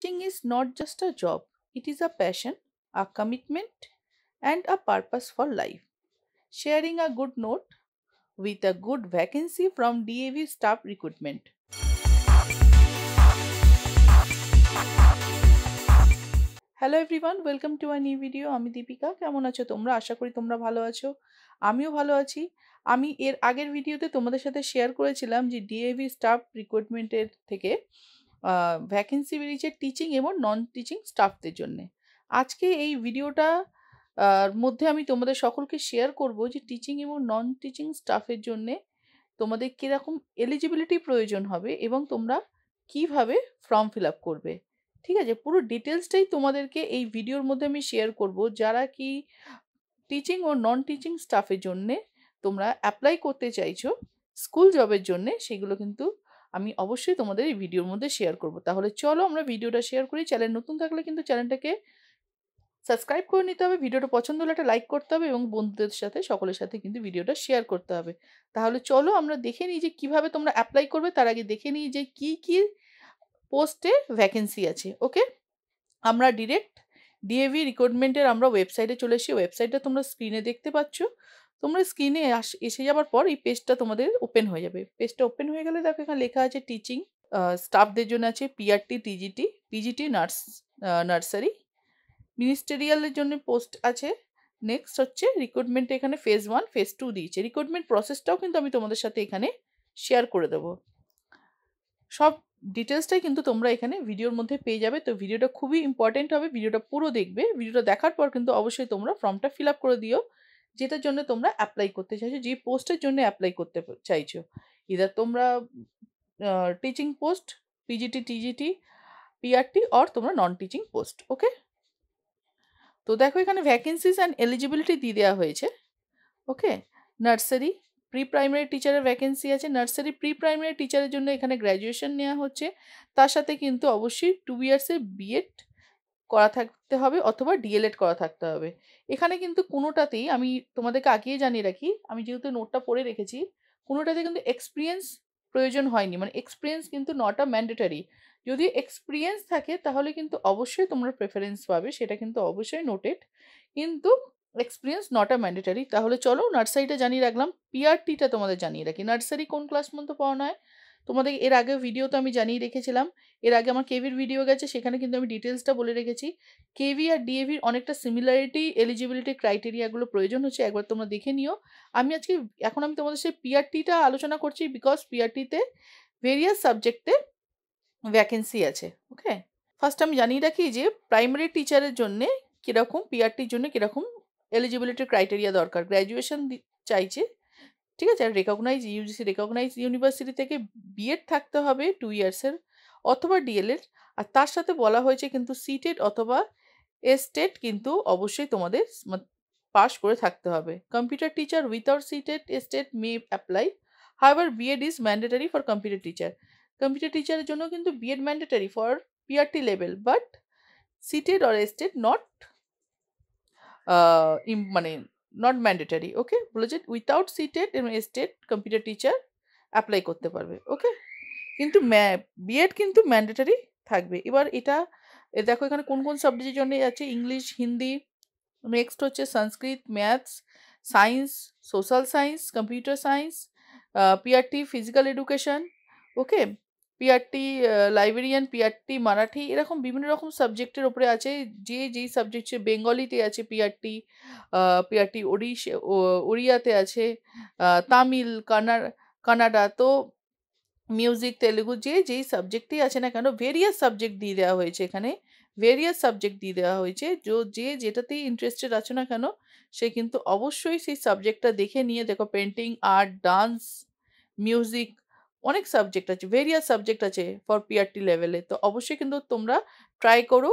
Teaching is not just a job, it is a passion, a commitment, and a purpose for life. Sharing a good note with a good vacancy from DAV staff recruitment. Hello everyone, welcome to a new video. আমি দীপিকা। কেমন আছো তোমরা? আশা করি তোমরা ভালো আছো। আমিও ভালো আছি। আমি এর আগের ভিডিওতে তোমাদের সাথে শেয়ার করেছিলাম যে ডিএভি স্টাফ রিক্রুটমেন্টের থেকে ভ্যাকেন্সি বেরিয়েছে টিচিং এবং নন টিচিং স্টাফদের জন্যে। আজকে এই ভিডিওটা মধ্যে আমি তোমাদের সকলকে শেয়ার করব যে টিচিং এবং নন টিচিং স্টাফের জন্যে তোমাদের কীরকম এলিজিবিলিটি প্রয়োজন হবে এবং তোমরা কিভাবে ফর্ম ফিল আপ করবে। ঠিক আছে, পুরো ডিটেলসটাই তোমাদেরকে এই ভিডিওর মধ্যে আমি শেয়ার করব। যারা কি টিচিং ও নন টিচিং স্টাফের জন্যে তোমরা অ্যাপ্লাই করতে চাইছো স্কুল জবের জন্যে, সেগুলো কিন্তু আমি অবশ্যই তোমাদের এই ভিডিওর মধ্যে শেয়ার করব। তাহলে চলো আমরা ভিডিওটা শেয়ার করি। চ্যানেল নতুন থাকলে কিন্তু চ্যানেলটাকে সাবস্ক্রাইব করে নিতে হবে, ভিডিওটা পছন্দ হলে একটা লাইক করতে হবে এবং বন্ধুদের সাথে সকলের সাথে কিন্তু ভিডিওটা শেয়ার করতে হবে। তাহলে চলো আমরা দেখে নিই যে কিভাবে তোমরা অ্যাপ্লাই করবে। তার আগে দেখে নিই যে কি কি পোস্টে ভ্যাকেন্সি আছে। ওকে, আমরা ডিরেক্ট ডিএভি রিক্রুটমেন্টের আমরা ওয়েবসাইটে চলে এসেছি। ওয়েবসাইটটা তোমরা স্ক্রিনে দেখতে পাচ্ছ। তোমরা স্ক্রিনে এসে যাওয়ার পর এই পেজটা তোমাদের ওপেন হয়ে যাবে। পেজটা ওপেন হয়ে গেলে দেখো এখানে লেখা আছে টিচিং স্টাফদের জন্য আছে পিআরটি, টিজিটি, পিজিটি, নার্সারি, মিনিস্টেরিয়ালের জন্য পোস্ট আছে। নেক্সট হচ্ছে রিক্রুটমেন্টে এখানে ফেজ 1, ফেজ 2 দিয়েছে। রিক্রুটমেন্ট প্রসেসটাও কিন্তু আমি তোমাদের সাথে এখানে শেয়ার করে দেবো। সব ডিটেলসটাই কিন্তু তোমরা এখানে ভিডিওর মধ্যে পেয়ে যাবে। তো ভিডিওটা খুবই ইম্পর্টেন্ট হবে, ভিডিওটা পুরো দেখবে। ভিডিওটা দেখার পর কিন্তু অবশ্যই তোমরা ফর্মটা ফিল আপ করে দিও, যেটার জন্য তোমরা অ্যাপ্লাই করতে চাইছো, যে পোস্টের জন্য অ্যাপ্লাই করতে চাইছো। ইদার তোমরা teaching post, PGT, TGT, PRT, or তোমরা নন টিচিং পোস্ট। ওকে, তো দেখো এখানে ভ্যাকেন্সিস অ্যান্ড এলিজিবিলিটি দিয়ে দেওয়া হয়েছে। ওকে, নার্সারি প্রি প্রাইমারি টিচারের ভ্যাকেন্সি আছে। নার্সারি প্রি প্রাইমারি টিচারের জন্য এখানে গ্র্যাজুয়েশন নেওয়া হচ্ছে, তার সাথে কিন্তু অবশ্যই 2 ইয়ার্সের বিএড করা থাকতে হবে অথবা ডিএলএড করা থাকতে হবে। এখানে কিন্তু কোনোটাতেই, আমি তোমাদেরকে আগেই জানিয়ে রাখি, আমি যেহেতু নোটটা পড়ে রেখেছি, কোনোটাতে কিন্তু এক্সপিরিয়েন্স প্রয়োজন হয়নি। মানে এক্সপিরিয়েন্স কিন্তু নট আ ম্যান্ডেটারি। যদি এক্সপিরিয়েন্স থাকে তাহলে কিন্তু অবশ্যই তোমরা প্রেফারেন্স পাবে, সেটা কিন্তু অবশ্যই নোটেড। কিন্তু এক্সপিরিয়েন্স নট আ ম্যান্ডেটারি। তাহলে চলো নার্সারিটা জানিয়ে রাখলাম। পিআরটিটা তোমাদের জানিয়ে রাখি। নার্সারি কোন ক্লাস পর্যন্ত পড়ানো হয় তোমাদের এর আগে ভিডিওতে আমি জানিয়ে রেখেছিলাম। এর আগে আমার কেভির ভিডিও গেছে, সেখানে কিন্তু আমি ডিটেলসটা বলে রেখেছি। কেভি আর ডিএভির অনেকটা সিমিলারিটি, এলিজিবিলিটি ক্রাইটেরিয়াগুলো প্রয়োজন হচ্ছে, একবার তোমরা দেখে নিও। এখন আমি তোমাদের সেই পিআরটিটা আলোচনা করছি, বিকজ পিআরটিতে ভেরিয়াস সাবজেক্টে ভ্যাকেন্সি আছে। ওকে, ফার্স্ট আমি জানিয়ে রাখি যে প্রাইমারি টিচারের জন্যে কীরকম, পিআরটির জন্য কীরকম এলিজিবিলিটি ক্রাইটেরিয়া দরকার। গ্র্যাজুয়েশন চাইছে, ঠিক আছে, আর রেকগনাইজ ইউজিসি রেকগনাইজ ইউনিভার্সিটি থেকে বিএড থাকতে হবে 2 ইয়ার্সের অথবা ডিএলএড। আর তার সাথে বলা হয়েছে কিন্তু সিটেড অথবা এস্টেট কিন্তু অবশ্যই তোমাদের পাস করে থাকতে হবে। Computer teacher without CTET STET may apply, however BEd is mandatory for computer teacher. Computer টিচারের জন্য কিন্তু BEd mandatory for PRT level, but CTET or STET not মানে নট ম্যান্ডেটারি। ওকে, বলেছে উইথাউট সিটেড এবং STET computer teacher apply করতে পারবে। ওকে, কিন্তু B Ed কিন্তু ম্যান্ডেটারি থাকবে। এবার এটা দেখো এখানে কোন কোন সাবজেক্টের জন্য আছে। ইংলিশ, হিন্দি, নেক্সট হচ্ছে Sanskrit, maths, science, social science, computer science, PRT physical education, okay, PRT librarian, PRT Marathi, এরকম বিভিন্ন রকম সাবজেক্টের ওপরে আছে। যেই সাবজেক্ট, বেঙ্গলিতে আছে পিআরটি, পিআরটি ওড়িয়াতে আছে, তামিল, কানাডা, তো মিউজিক, তেলেগু, যেই সাবজেক্টেই আছে না কেন, ভেরিয়াস সাবজেক্ট দিয়ে দেওয়া হয়েছে। এখানে ভেরিয়াস সাবজেক্ট দিয়ে দেওয়া হয়েছে। যেটাতেই ইন্টারেস্টেড আছে না কেন, সে কিন্তু অবশ্যই সেই সাবজেক্টটা দেখে নিয়ে, দেখো পেন্টিং, আর্ট, ডান্স, মিউজিক, অনেক সাবজেক্ট আছে, ভেরিয়াস সাবজেক্ট আছে ফর পিআরটি লেভেলে। তো অবশ্যই কিন্তু তোমরা ট্রাই করো।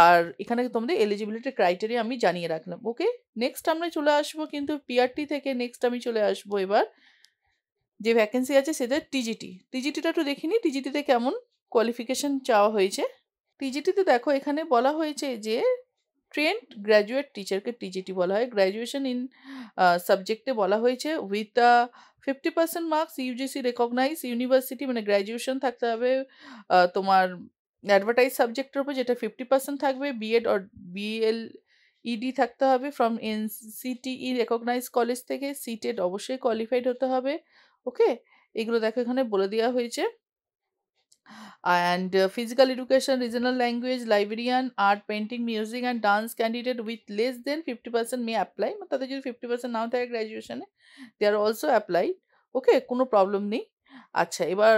আর এখানে তোমাদের এলিজিবিলিটি ক্রাইটেরিয়া আমি জানিয়ে রাখলাম। ওকে, নেক্সট আমরা চলে আসবো কিন্তু পিআরটি থেকে। নেক্সট আমি চলে আসবো এবার যে ভ্যাকেন্সি আছে সেটা টিজিটিটা একটু দেখিনি, টিজিটিতে কেমন কোয়ালিফিকেশন চাওয়া হয়েছে। টিজিটিতে দেখো এখানে বলা হয়েছে যে ট্রেন্ড গ্র্যাজুয়েট টিচারকে টিজিটি বলা হয়। গ্র্যাজুয়েশন ইন সাবজেক্টে বলা হয়েছে with 50% marks UGC recognise university, মানে গ্র্যাজুয়েশন থাকতে হবে তোমার অ্যাডভার্টাইজ সাবজেক্টের উপর যেটা 50% থাকবে, বিএড অর বিএলইডি থাকতে হবে ফ্রম এনসিটিই রেকগনাইজ কলেজ থেকে, সিটেড অবশ্যই কোয়ালিফাইড হতে হবে। ওকে, এগুলো দেখো এখানে বলে দেওয়া হয়েছে। And physical education, regional language, librarian, art, painting, music and dance candidate with less than 50% may apply. তাদের যদি 50% নাও থাকে গ্র্যাজুয়েশনে, দে আর অলসো অ্যাপ্লাই। ওকে, কোনো প্রবলেম নেই। আচ্ছা, এবার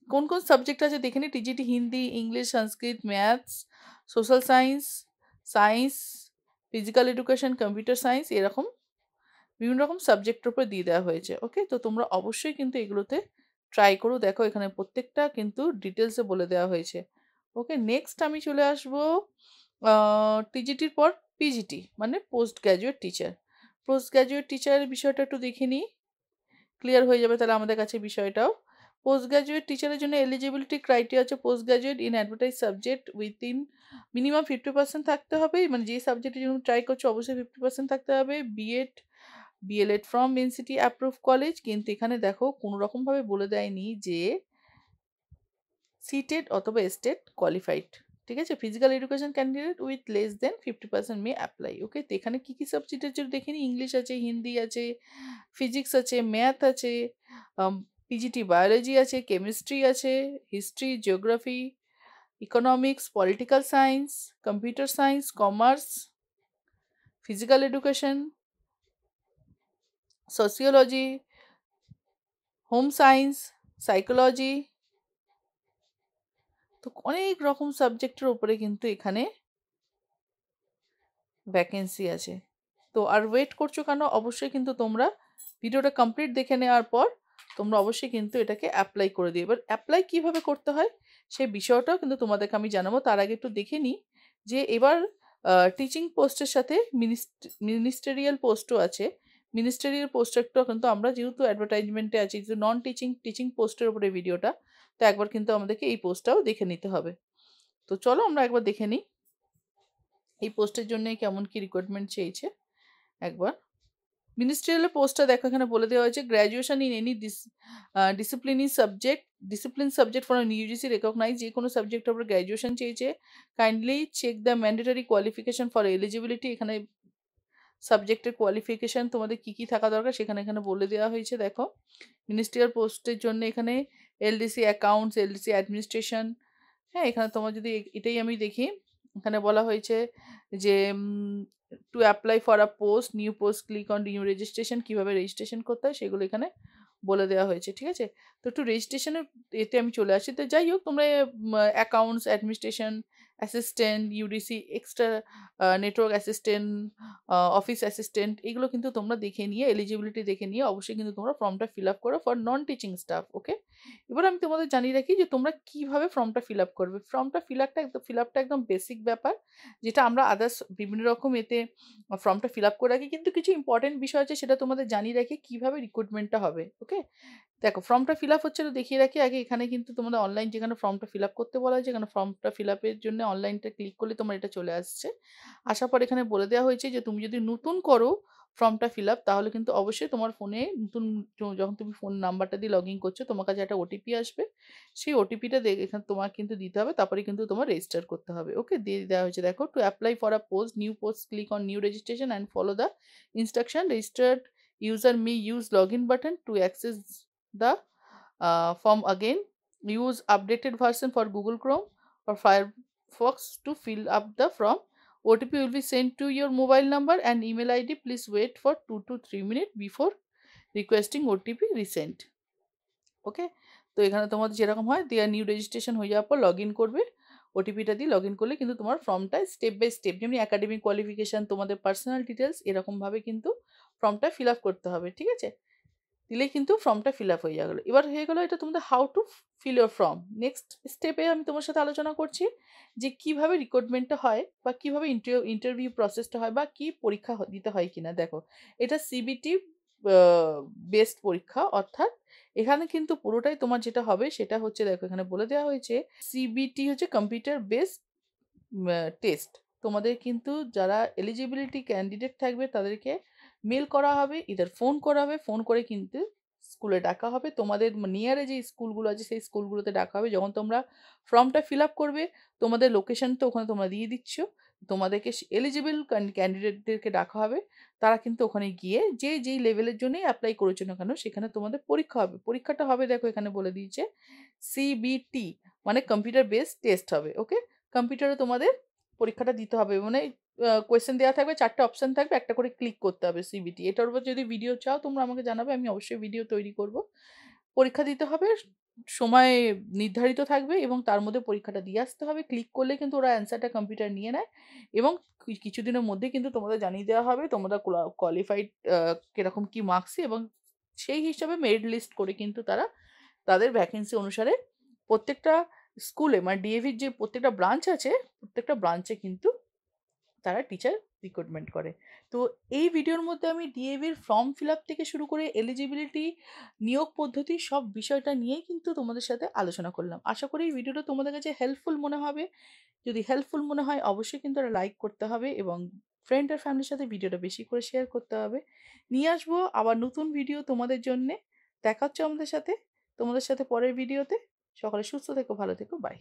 কোন কোন সাবজেক্ট আছে দেখে নিই। TGT Hindi, English, Sanskrit, maths, social science, science, physical education, computer science, এরকম বিভিন্ন রকম সাবজেক্টের উপর দিয়ে দেওয়া হয়েছে। ওকে, তো তোমরা অবশ্যই কিন্তু এগুলোতে ট্রাই করো। দেখো এখানে প্রত্যেকটা কিন্তু ডিটেলসে বলে দেওয়া হয়েছে। ওকে, নেক্সট আমি চলে আসবো টিজিটির পর পিজিটি মানে post graduate teacher. Post graduate টিচারের বিষয়টা একটু দেখে নিই, ক্লিয়ার হয়ে যাবে তাহলে আমাদের কাছে বিষয়টাও। পোস্ট গ্র্যাজুয়েট টিচারের জন্য এলিজিবিলিটি ক্রাইটেরিয়া হচ্ছে post graduate in advertise subject within minimum 50% থাকতে হবে, মানে যে সাবজেক্টের জন্য ট্রাই করছো অবশ্যই 50% থাকতে হবে। BEd BElEd from NCT approve college, কিন্তু এখানে দেখো কোনো রকমভাবে বলে দেয়নি যে সিটেড অথবা স্টেট কোয়ালিফাইড। ঠিক আছে, physical education candidate with less than 50% may apply. Okay, তো এখানে কী কী সাবজেক্টের জন্য দেখে নিই। ইংলিশ আছে, হিন্দি আছে, ফিজিক্স আছে, ম্যাথ আছে, পিজিটি বায়োলজি আছে, কেমিস্ট্রি আছে, history, geography, economics, political science, computer science, commerce, physical education, sociology, home science, psychology. তো অনেক রকম সাবজেক্টের উপরে কিন্তু এখানে ভ্যাকেন্সি আছে। তো আর ওয়েট করছো কেন? অবশ্যই কিন্তু তোমরা ভিডিওটা কমপ্লিট দেখে নেওয়ার পর তোমরা অবশ্যই কিন্তু এটাকে অ্যাপ্লাই করে দিও। এবার অ্যাপ্লাই কীভাবে করতে হয় সেই বিষয়টাও কিন্তু তোমাদেরকে আমি জানাবো। তার আগে একটু দেখে নিই যে এবার টিচিং পোস্টের সাথে মিনিস্টেরিয়াল পোস্টও আছে। মিনিস্টেরিয়াল পোস্টটাও কিন্তু আমরা যেহেতু অ্যাডভার্টাইজমেন্টে আছি, যেহেতু নন টিচিং পোস্টের উপরে ভিডিওটা, তো একবার কিন্তু আমাদেরকে এই পোস্টটাও দেখে নিতে হবে। তো চলো আমরা একবার দেখে নিই এই পোস্টের জন্য কেমন কি রিক্রুটমেন্ট চেয়েছে একবার। মিনিস্ট্রিয়ালের পোস্টটা দেখো এখানে বলে দেওয়া হয়েছে, graduation in any discipline subject for UGC recognise, যে কোনো সাবজেক্টের উপর গ্র্যাজুয়েশন চেয়েছে। Kindly check the mandatory qualification for eligibility, এখানে সাবজেক্টের কোয়ালিফিকেশান তোমাদের কী কী থাকা দরকার সেখানে এখানে বলে দেওয়া হয়েছে। দেখো মিনিস্ট্রিয়াল পোস্টের জন্য এখানে এলডিসি অ্যাকাউন্টস, এলডিসি অ্যাডমিনিস্ট্রেশন। হ্যাঁ, এখানে তোমার যদি এটাই আমি দেখি, এখানে বলা হয়েছে যে to apply for a post, new post, click on new registration, কীভাবে রেজিস্ট্রেশন করতে হয় সেগুলো এখানে বলে দেওয়া হয়েছে। ঠিক আছে, তো একটু রেজিস্ট্রেশনের এতে আমি চলে আসি। তো যাই হোক, তোমরা accounts, administration assistant, UDC extra network assistant, office assistant, এগুলো কিন্তু তোমরা দেখে নিয়ে এলিজিবিলিটি দেখে নিয়ে অবশ্যই কিন্তু তোমরা ফর্মটা ফিল আপ করো ফর নন টিচিং স্টাফ। ওকে, এবার আমি তোমাদের জানিয়ে রাখি যে তোমরা কীভাবে ফর্মটা ফিল আপ করবে। ফর্মটা ফিল আপটা একদম বেসিক ব্যাপার, যেটা আমরা আদার্স বিভিন্ন রকম এতে ফর্মটা ফিল আপ করে রাখি, কিন্তু কিছু ইম্পর্টেন্ট বিষয় আছে সেটা তোমাদের জানিয়ে রাখি কীভাবে রিক্রুটমেন্টটা হবে। ওকে, দেখো ফর্মটা ফিল আপ হচ্ছে, তো দেখিয়ে রাখি আগে। এখানে কিন্তু তোমাদের অনলাইন যেখানে ফর্মটা ফিল আপ করতে বলা হয়েছে, এখানে ফর্মটা ফিল আপের জন্য অনলাইনটা ক্লিক করলে তোমার এটা চলে আসছে। আসার পর এখানে বলে দেওয়া হয়েছে যে তুমি যদি নতুন করো ফর্মটা ফিল আপ, তাহলে কিন্তু অবশ্যই তোমার ফোনে নতুন যখন তুমি ফোন নাম্বারটা দিয়ে লগ ইন করছো, তোমার কাছে একটা ওটিপি আসবে। সেই ওটিপিটা এখানে তোমার কিন্তু দিতে হবে, তারপরে কিন্তু তোমার রেজিস্টার করতে হবে। ওকে, দিয়ে দেওয়া হয়েছে। দেখো, to apply for a post, new post, click on new registration and follow the instruction. Registered user may use login button to access the form again. Use updated version for Google Chrome or Firefox to fill up the form. OTP will be sent to your mobile number and email ID. Please wait for 2 to 3 minutes before requesting OTP resent. ওকে, তো এখানে তোমাদের যেরকম হয় দেওয়ার new registration হয়ে যাওয়ার পর log in করবে, ওটিপিটা দিয়ে লগ ইন করলে কিন্তু তোমার ফর্মটা স্টেপ বাই স্টেপ, যেমনি একাডেমিক কোয়ালিফিকেশান, তোমাদের পার্সোনাল ডিটেলস, এরকমভাবে কিন্তু ফর্মটা ফিল আপ করতে হবে। ঠিক আছে, দিলেই কিন্তু ফর্মটা ফিল আপ হয়ে গেলো। এবার হয়ে গেলো এটা তোমাদের how to fill your form. Next স্টেপে আমি তোমার সাথে আলোচনা করছি যে কীভাবে রিক্রুটমেন্টটা হয় বা কীভাবে ইন্টারভিউ প্রসেসটা হয় বা কী পরীক্ষা দিতে হয় কিনা। দেখো, এটা সিবিটি বেসড পরীক্ষা, অর্থাৎ এখানে কিন্তু পুরোটাই তোমার যেটা হবে সেটা হচ্ছে, দেখো এখানে বলে দেওয়া হয়েছে সিবিটি হচ্ছে কম্পিউটার বেসড টেস্ট। তোমাদের কিন্তু যারা এলিজিবিলিটি ক্যান্ডিডেট থাকবে তাদেরকে মেল করা হবে, ইদার ফোন করা হবে, ফোন করে কিন্তু স্কুলে ডাকা হবে। তোমাদের নিয়ারে যে স্কুলগুলো আছে সেই স্কুলগুলোতে ডাকা হবে। যখন তোমরা ফর্মটা ফিল আপ করবে, তোমাদের লোকেশন তো ওখানে তোমরা দিয়ে দিচ্ছ। তোমাদেরকে এলিজিবল ক্যান্ডিডেটদেরকে ডাকা হবে। তারা কিন্তু ওখানে গিয়ে যে যেই লেভেলের জন্যই অ্যাপ্লাই করেছো না কেন, সেখানে তোমাদের পরীক্ষা হবে। পরীক্ষাটা হবে, দেখো এখানে বলে দিয়েছে, সিবিটি, মানে কম্পিউটার বেসড টেস্ট হবে। ওকে, কম্পিউটারে তোমাদের পরীক্ষাটা দিতে হবে। মানে কোয়েশ্চেন দেওয়া থাকবে, 4টে অপশন থাকবে, একটা করে ক্লিক করতে হবে সিবিটি। এটার উপর যদি ভিডিও চাও তোমরা আমাকে জানাবে, আমি অবশ্যই ভিডিও তৈরি করব। পরীক্ষা দিতে হবে, সময় নির্ধারিত থাকবে এবং তার মধ্যে পরীক্ষাটা দিয়ে আসতে হবে। ক্লিক করলে কিন্তু ওরা অ্যান্সারটা কম্পিউটার নিয়ে নেয় এবং কিছুদিনের মধ্যে কিন্তু তোমাদের জানিয়ে দেওয়া হবে তোমরা কোয়ালিফাইড কিরকম কি মার্কসে, এবং সেই হিসাবে মেরিট লিস্ট করে কিন্তু তারা তাদের ভ্যাকেন্সি অনুসারে প্রত্যেকটা স্কুলে, মানে ডিএভির যে প্রত্যেকটা ব্রাঞ্চ আছে, প্রত্যেকটা ব্রাঞ্চে কিন্তু তারা টিচার রিক্রুটমেন্ট করে। তো এই ভিডিওর মধ্যে আমি ডিএভির ফর্ম ফিল আপ থেকে শুরু করে এলিজিবিলিটি, নিয়োগ পদ্ধতি, সব বিষয়টা নিয়েই কিন্তু তোমাদের সাথে আলোচনা করলাম। আশা করি এই ভিডিওটা তোমাদের কাছে হেল্পফুল মনে হবে। যদি হেল্পফুল মনে হয় অবশ্যই কিন্তু একটা লাইক করতে হবে এবং ফ্রেন্ড আর ফ্যামিলির সাথে ভিডিওটা বেশি করে শেয়ার করতে হবে। নিয়ে আসবো আবার নতুন ভিডিও তোমাদের জন্যে। দেখা হচ্ছে তোমাদের সাথে পরের ভিডিওতে। সকলে সুস্থ থেকো, ভালো থেকো, বাই।